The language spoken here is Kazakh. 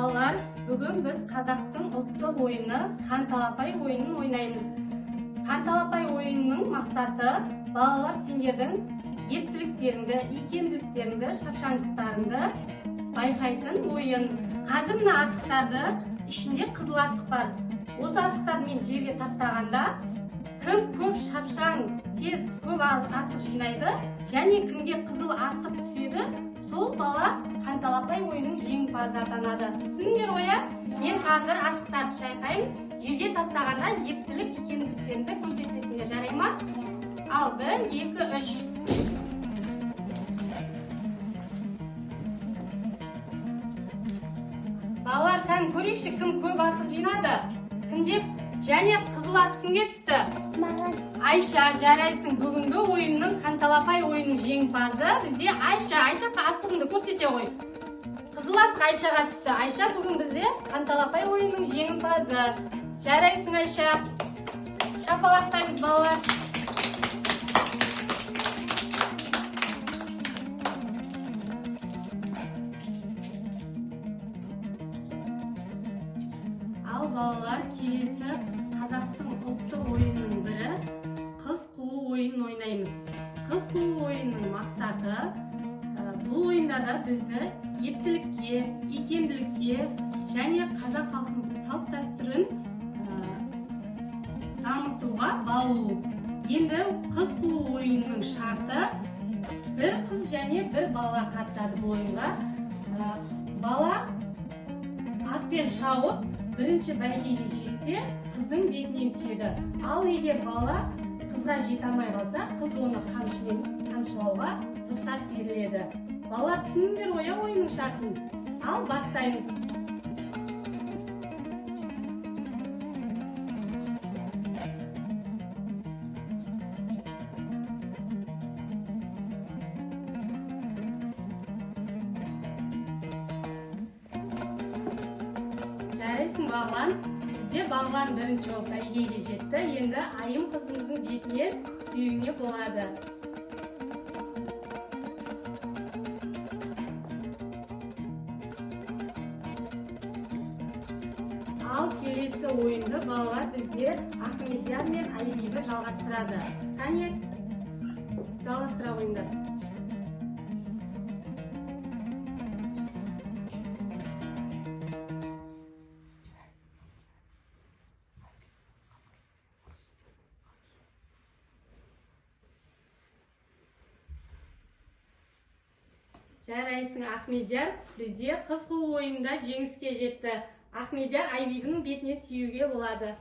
Балалар, бүгін біз қазақтың ұлттық ойыны Қан-талапай ойынын ойнаймыз. Қан-талапай ойынының мақсаты балалар сендердің ептіліктеріңді, икемділіктеріңді, шапшаңдықтарыңды байқайтын ойын. Қазір мына асықтарды ішінде қызыл асық бар. Осы асықтарды мен жерге тастағанда кім көп шапшаң, тез көп асық жинайды және кімге қызыл асық түседі, сол бала Қан-талапай ойынның жеңімпазы атанады. Түсіндіңдер ойы? Мен қазір асықтарды шайқаймын, жерге тастағанда ептілік икемділіктеріңді көрсетесіңдер, жарай ма? Ал 1, 2, 3. Балалар, кән көрейікші, кім көп асық жинады? Кімде? Және қызыл асық кімге түсті? Айша, жарайсың. Бүгінгі ойынның Қан-талапай ойынның жеңімпазы бізде Айша. Айша, асығыңды көрсете ғой. Қызыл асық Айшаға түсті. Айша бүгін бізде Қан-талапай ойынның жеңімпазы. Жарайсың, Айша. Шапалақтаймыз, балалар. Ал балалар, келесі қазақтың ұлттық ойынының бірі қыз қуу ойынын ойнаймыз. Қыз қуу ойынның мақсаты бұл ойында бізді ептілікке, икемділікке және қазақ халқының салт-дәстүрін дамытуға баулу. Енді қыз қуу ойынының шарты бір қыз және бір бала қатысады бұл ойынға. Бала атпен шауып бірінші бәйгеге жетсе, қыздың бетінен сүйеді. Ал егер бала қызға жете алмай қалса, қыз оны қамшымен қамшылауға рұқсат беріледі. Балалар, түсіндіңдер ойынның шартын? Ал бастаймыз. Жарайсың, балған. Бізде балған бірінші бәйгеге жетті. Енді Айым қызымыздың бетіне сүйуіне болады. Ал келесі ойынды балалар бізде Ахмедияр мен Айбибі жалғастырады. Қане, жалғастыра ойындар. Жарайсың, Ахмедияр. Бізде қыз қуу ойында жеңіске жетті. Ахмедияр, Айбибінің бетіне сүйуге болады.